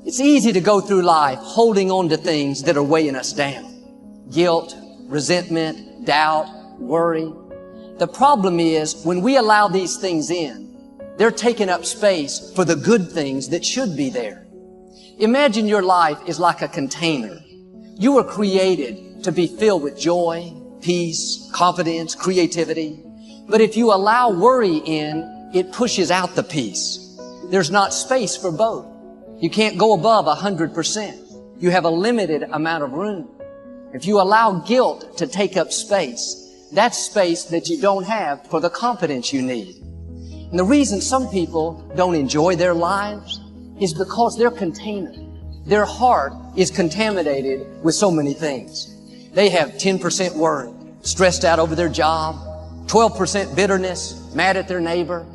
It's easy to go through life holding on to things that are weighing us down. Guilt, resentment, doubt, worry. The problem is when we allow these things in, they're taking up space for the good things that should be there. Imagine your life is like a container. You were created to be filled with joy, peace, confidence, creativity. But if you allow worry in, it pushes out the peace. There's not space for both. You can't go above 100%. You have a limited amount of room. If you allow guilt to take up space, that's space that you don't have for the confidence you need. And the reason some people don't enjoy their lives is because their container, their heart is contaminated with so many things. They have 10% worry, stressed out over their job, 12% bitterness, mad at their neighbor,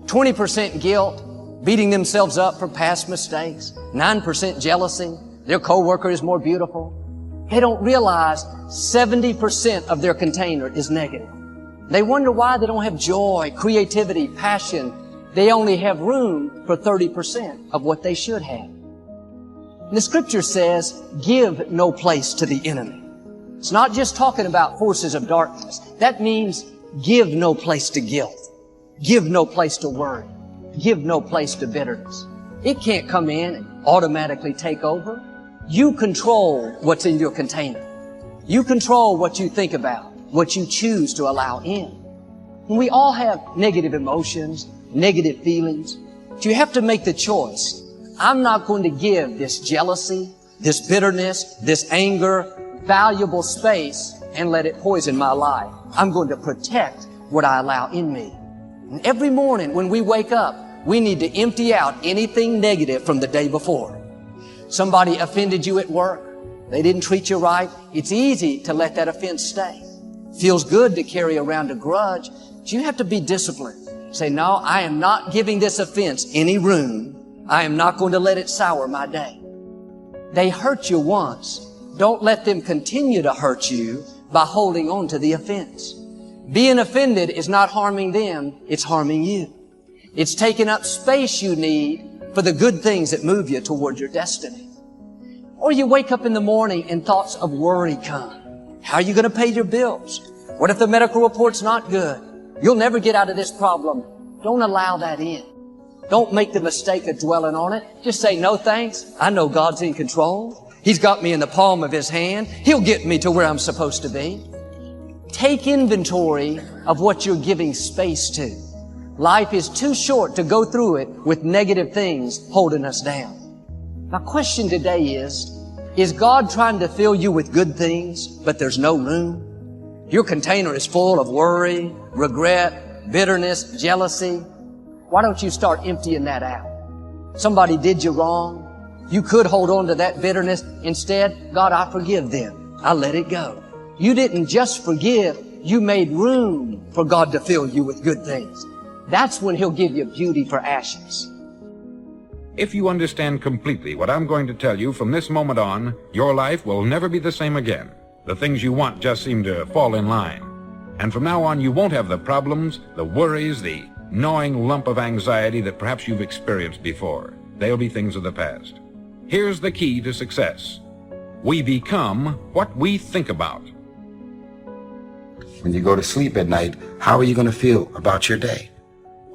20% guilt, beating themselves up for past mistakes, 9% jealousy, their coworker is more beautiful. They don't realize 70% of their container is negative. They wonder why they don't have joy, creativity, passion. They only have room for 30% of what they should have. And the scripture says, give no place to the enemy. It's not just talking about forces of darkness. That means give no place to guilt. Give no place to worry. Give no place to bitterness. It can't come in and automatically take over. You control what's in your container. You control what you think about, what you choose to allow in. And we all have negative emotions, negative feelings. But you have to make the choice. I'm not going to give this jealousy, this bitterness, this anger, valuable space and let it poison my life. I'm going to protect what I allow in me. And every morning when we wake up, we need to empty out anything negative from the day before. Somebody offended you at work. They didn't treat you right. It's easy to let that offense stay. Feels good to carry around a grudge, but you have to be disciplined. Say, no, I am not giving this offense any room. I am not going to let it sour my day. They hurt you once. Don't let them continue to hurt you by holding on to the offense. Being offended is not harming them, it's harming you. It's taking up space you need for the good things that move you toward your destiny. Or you wake up in the morning and thoughts of worry come. How are you going to pay your bills? What if the medical report's not good? You'll never get out of this problem. Don't allow that in. Don't make the mistake of dwelling on it. Just say, no thanks. I know God's in control. He's got me in the palm of His hand. He'll get me to where I'm supposed to be. Take inventory of what you're giving space to. Life is too short to go through it with negative things holding us down. My question today is God trying to fill you with good things, but there's no room? Your container is full of worry, regret, bitterness, jealousy. Why don't you start emptying that out? Somebody did you wrong. You could hold on to that bitterness. Instead, God, I forgive them. I let it go. You didn't just forgive. You made room for God to fill you with good things. That's when He'll give you beauty for ashes. If you understand completely what I'm going to tell you from this moment on, your life will never be the same again. The things you want just seem to fall in line. And from now on, you won't have the problems, the worries, the gnawing lump of anxiety that perhaps you've experienced before. They'll be things of the past. Here's the key to success. We become what we think about. When you go to sleep at night, how are you going to feel about your day?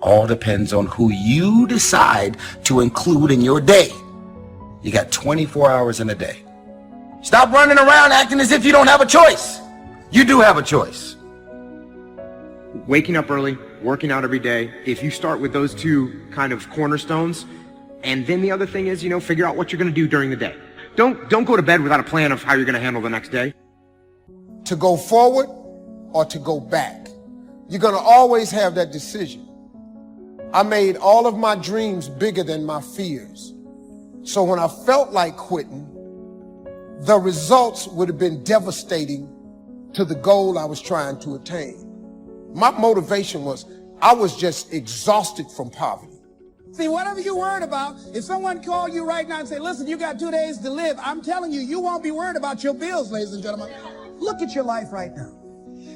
All depends on who you decide to include in your day. You got 24 hours in a day. Stop running around acting as if you don't have a choice. You do have a choice. Waking up early, working out every day, if you start with those two kind of cornerstones, and then the other thing is, figure out what you're going to do during the day. Don't go to bed without a plan of how you're going to handle the next day. To go forward or to go back. You're going to always have that decision. I made all of my dreams bigger than my fears. So when I felt like quitting, the results would have been devastating to the goal I was trying to attain. My motivation was, I was just exhausted from poverty. See, whatever you're worried about, if someone called you right now and say, listen, you got 2 days to live, I'm telling you, you won't be worried about your bills, ladies and gentlemen. Look at your life right now.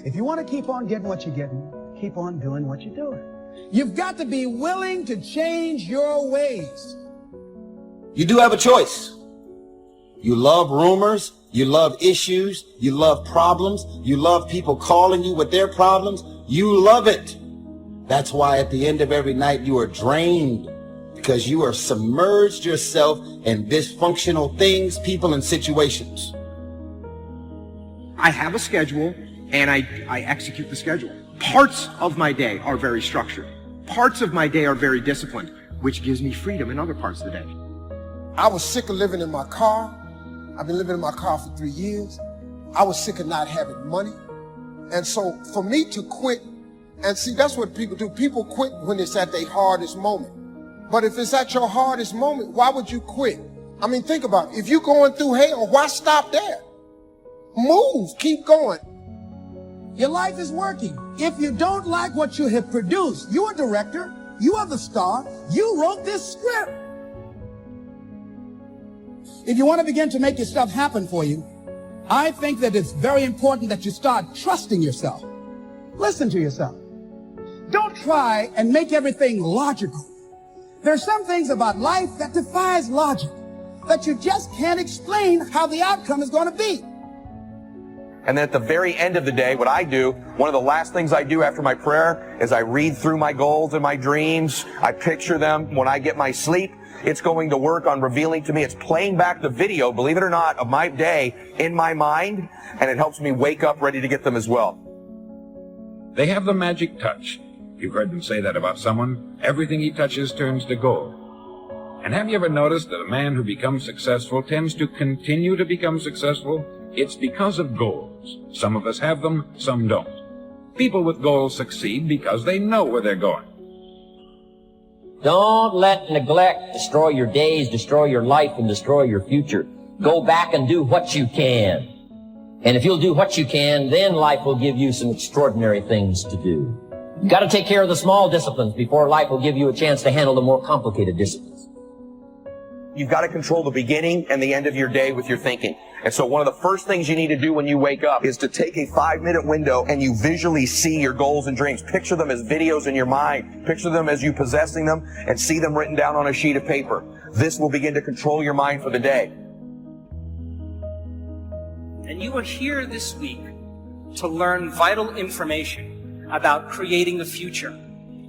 If you want to keep on getting what you're getting, keep on doing what you're doing. You've got to be willing to change your ways. You do have a choice. You love rumors. You love issues. You love problems. You love people calling you with their problems. You love it. That's why at the end of every night you are drained, because you are submerged yourself in dysfunctional things, people, and situations. I have a schedule, and I execute the schedule. Parts of my day are very structured. Parts of my day are very disciplined, which gives me freedom in other parts of the day. I was sick of living in my car. I've been living in my car for 3 years. I was sick of not having money. And so for me to quit, and see, that's what people do. People quit when it's at their hardest moment. But if it's at your hardest moment, why would you quit? I mean, think about it. If you're going through hell, why stop there? Move, keep going. Your life is working. If you don't like what you have produced, you're a director, you are the star, you wrote this script. If you want to begin to make your stuff happen for you, I think that it's very important that you start trusting yourself. Listen to yourself. Don't try and make everything logical. There are some things about life that defies logic, that you just can't explain how the outcome is going to be. And then at the very end of the day, what I do, one of the last things I do after my prayer is I read through my goals and my dreams. I picture them when I get my sleep. It's going to work on revealing to me. It's playing back the video, believe it or not, of my day in my mind, and it helps me wake up ready to get them as well. They have the magic touch. You've heard them say that about someone. Everything he touches turns to gold. And have you ever noticed that a man who becomes successful tends to continue to become successful? It's because of goals. Some of us have them, some don't. People with goals succeed because they know where they're going. Don't let neglect destroy your days, destroy your life, and destroy your future. Go back and do what you can. And if you'll do what you can, then life will give you some extraordinary things to do. You've got to take care of the small disciplines before life will give you a chance to handle the more complicated disciplines. You've got to control the beginning and the end of your day with your thinking. And so one of the first things you need to do when you wake up is to take a 5-minute window and you visually see your goals and dreams. Picture them as videos in your mind. Picture them as you possessing them and see them written down on a sheet of paper. This will begin to control your mind for the day. And you are here this week to learn vital information about creating the future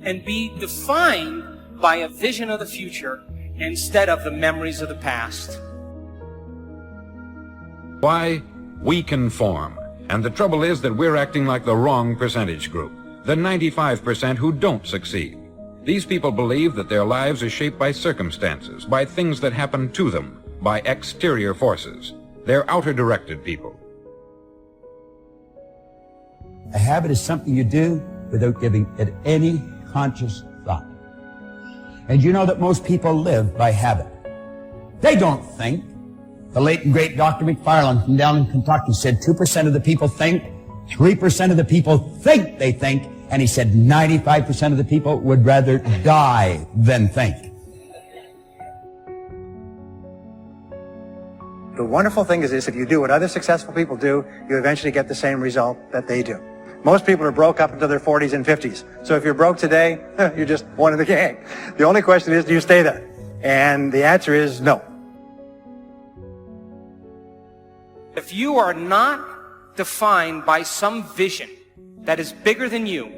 and be defined by a vision of the future instead of the memories of the past. Why? We conform. And the trouble is that we're acting like the wrong percentage group, the 95% who don't succeed. These people believe that their lives are shaped by circumstances, by things that happen to them, by exterior forces. They're outer-directed people. A habit is something you do without giving it any conscious thought. And you know that most people live by habit. They don't think. The late and great Dr. McFarland from down in Kentucky said 2% of the people think, 3% of the people think they think, and he said 95% of the people would rather die than think. The wonderful thing is this: if you do what other successful people do, you eventually get the same result that they do. Most people are broke up until their 40s and 50s. So if you're broke today, you're just one of the gang. The only question is, do you stay there? And the answer is no. If you are not defined by some vision that is bigger than you,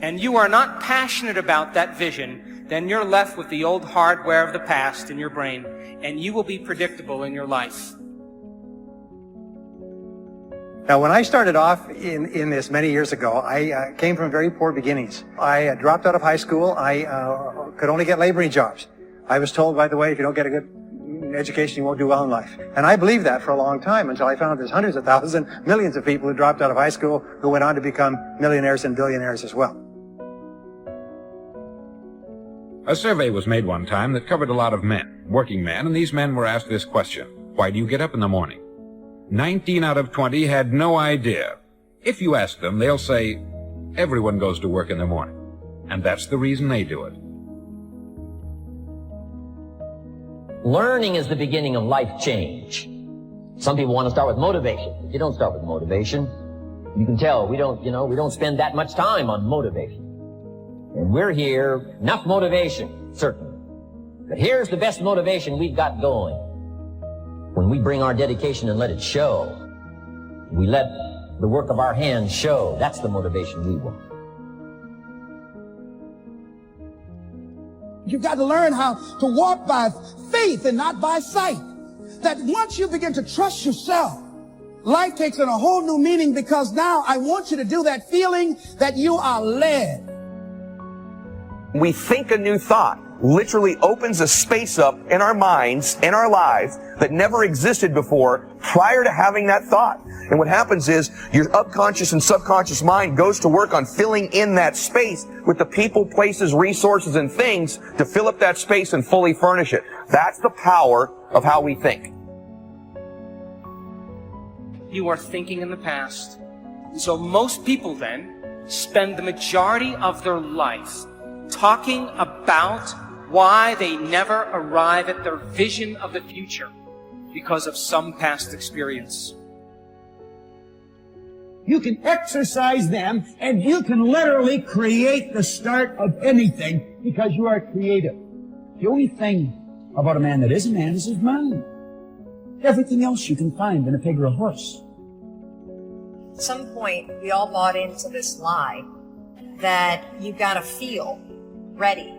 and you are not passionate about that vision, then you're left with the old hardware of the past in your brain, and you will be predictable in your life. Now, when I started off in this many years ago, I came from very poor beginnings. I dropped out of high school. I could only get laboring jobs. I was told, by the way, if you don't get a good education, you won't do well in life. And I believed that for a long time until I found there's hundreds of thousands, millions of people who dropped out of high school who went on to become millionaires and billionaires as well. A survey was made one time that covered a lot of men, working men, and these men were asked this question: why do you get up in the morning? 19 out of 20 had no idea. If you ask them, they'll say, everyone goes to work in the morning. And that's the reason they do it. Learning is the beginning of life change. Some people want to start with motivation. You don't start with motivation. You can tell we don't spend that much time on motivation. And we're here, enough motivation, certainly. But here's the best motivation we've got going. When we bring our dedication and let it show, we let the work of our hands show. That's the motivation we want. You've got to learn how to walk by faith and not by sight. That once you begin to trust yourself, life takes on a whole new meaning, because now I want you to do that feeling that you are led. We think a new thought literally opens a space up in our minds, in our lives, that never existed before prior to having that thought. And what happens is your unconscious and subconscious mind goes to work on filling in that space with the people, places, resources, and things to fill up that space and fully furnish it. That's the power of how we think. You are thinking in the past. So most people then spend the majority of their life talking about why they never arrive at their vision of the future because of some past experience. You can exercise them, and you can literally create the start of anything because you are creative. The only thing about a man that is a man is his mind. Everything else you can find in a pig or a horse. At some point, we all bought into this lie that you've got to feel ready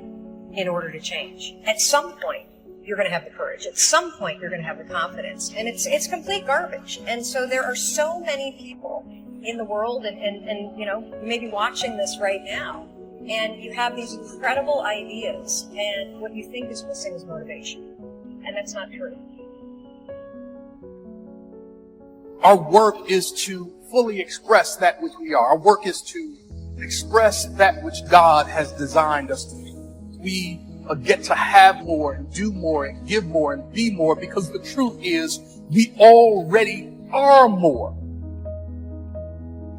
in order to change. At some point, you're going to have the courage. At some point, you're going to have the confidence. And it's complete garbage. And so there are so many people in the world, and you know, you may be watching this right now, and you have these incredible ideas, and what you think is missing is motivation. And that's not true. Our work is to fully express that which we are. Our work is to express that which God has designed us to be. We get to have more and do more and give more and be more, because the truth is we already are more.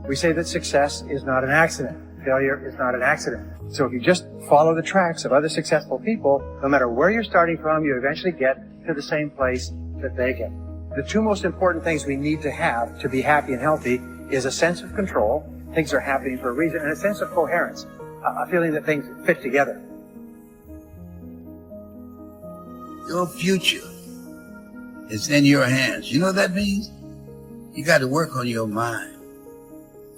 We say that success is not an accident. Failure is not an accident. So if you just follow the tracks of other successful people, no matter where you're starting from, you eventually get to the same place that they get. The two most important things we need to have to be happy and healthy is a sense of control, things are happening for a reason, and a sense of coherence, a feeling that things fit together. Your future is in your hands. You know what that means? You got to work on your mind.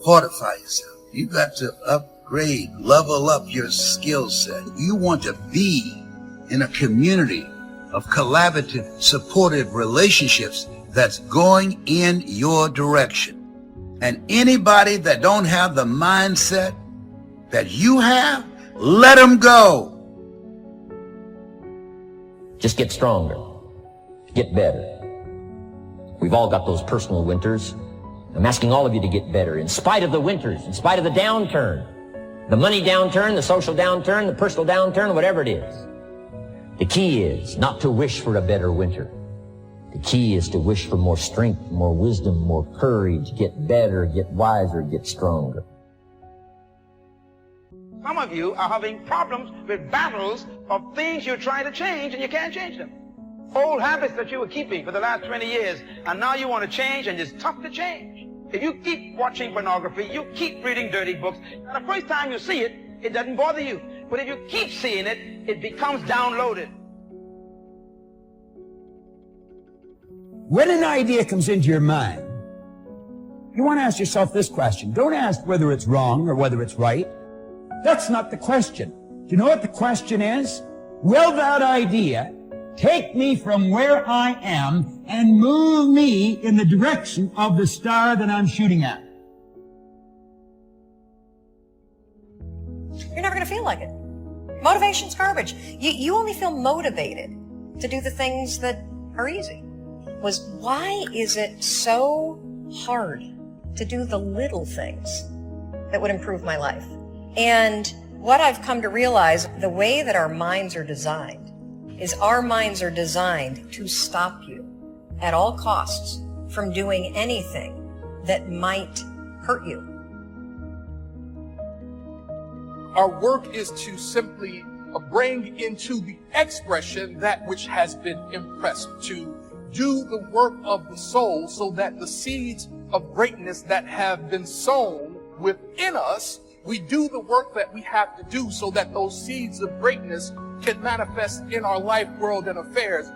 Fortify yourself. You got to upgrade, level up your skill set. You want to be in a community of collaborative, supportive relationships that's going in your direction. And anybody that don't have the mindset that you have, let them go. Just get stronger. Get better. We've all got those personal winters. I'm asking all of you to get better in spite of the winters, in spite of the downturn. The money downturn, the social downturn, the personal downturn, whatever it is. The key is not to wish for a better winter. The key is to wish for more strength, more wisdom, more courage, get better, get wiser, get stronger. Some of you are having problems with battles of things you're trying to change and you can't change them. Old habits that you were keeping for the last 20 years and now you want to change and it's tough to change. If you keep watching pornography, you keep reading dirty books, and the first time you see it, it doesn't bother you. But if you keep seeing it, it becomes downloaded. When an idea comes into your mind, you want to ask yourself this question. Don't ask whether it's wrong or whether it's right. That's not the question. Do you know what the question is? Will that idea take me from where I am and move me in the direction of the star that I'm shooting at? You're never going to feel like it. Motivation's garbage. You only feel motivated to do the things that are easy. Why is it so hard to do the little things that would improve my life? And what I've come to realize, the way that our minds are designed, is our minds are designed to stop you at all costs from doing anything that might hurt you. Our work is to simply bring into the expression that which has been impressed, to do the work of the soul so that the seeds of greatness that have been sown within us We do the work that we have to do so that those seeds of greatness can manifest in our life, world, and affairs.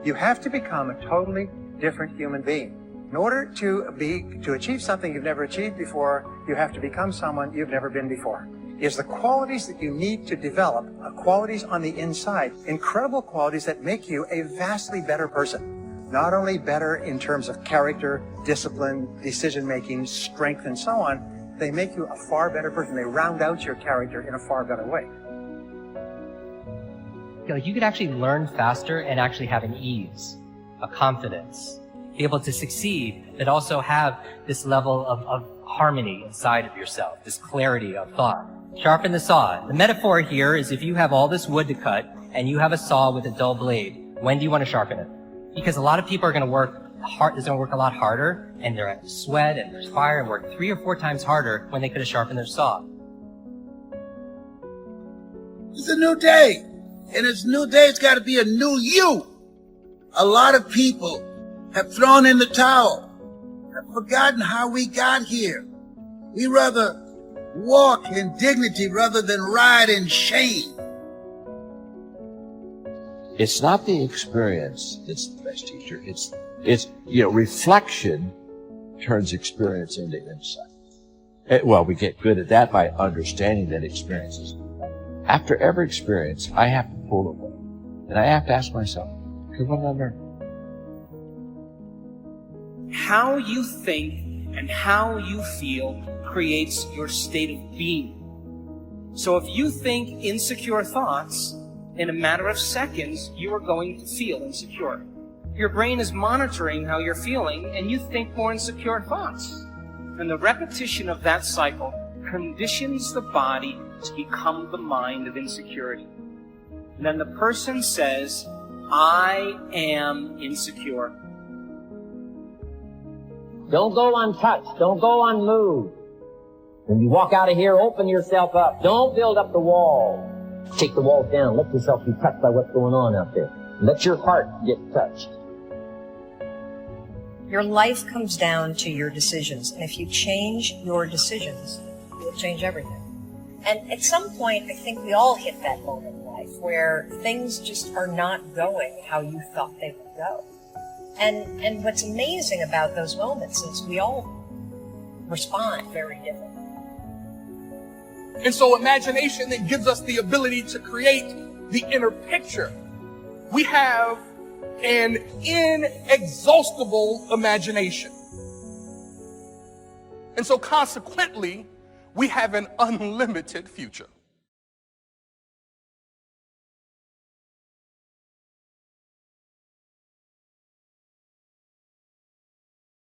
You have to become a totally different human being. In order to achieve something you've never achieved before, you have to become someone you've never been before. It's the qualities that you need to develop, qualities on the inside, incredible qualities that make you a vastly better person. Not only better in terms of character, discipline, decision-making, strength, and so on, they make you a far better person. They round out your character in a far better way. Like you could actually learn faster and actually have an ease, a confidence, be able to succeed, but also have this level of harmony inside of yourself, this clarity of thought. Sharpen the saw. The metaphor here is if you have all this wood to cut and you have a saw with a dull blade, when do you want to sharpen it? Because a lot of people are going to work hard, it's going to work a lot harder, and they're at sweat and there's fire and work 3 or 4 times harder when they could have sharpened their saw. It's a new day. And it's a new day, it's got to be a new you. A lot of people have thrown in the towel, have forgotten how we got here. We rather walk in dignity rather than ride in shame. It's not the experience that's the best teacher. It's reflection turns experience into insight. Well, we get good at that by understanding that experiences. After every experience, I have to pull away. And I have to ask myself, okay, what did I learn? How you think and how you feel creates your state of being. So if you think insecure thoughts, in a matter of seconds, you are going to feel insecure. Your brain is monitoring how you're feeling, and you think more insecure thoughts. And the repetition of that cycle conditions the body to become the mind of insecurity. And then the person says, I am insecure. Don't go untouched. Don't go unmoved. When you walk out of here, open yourself up. Don't build up the wall. Take the walls down. Let yourself be touched by what's going on out there. Let your heart get touched. Your life comes down to your decisions. And if you change your decisions, you'll change everything. And at some point, I think we all hit that moment in life where things just are not going how you thought they would go. And what's amazing about those moments is we all respond very differently. And so imagination then gives us the ability to create the inner picture. We have an inexhaustible imagination. And so consequently, we have an unlimited future.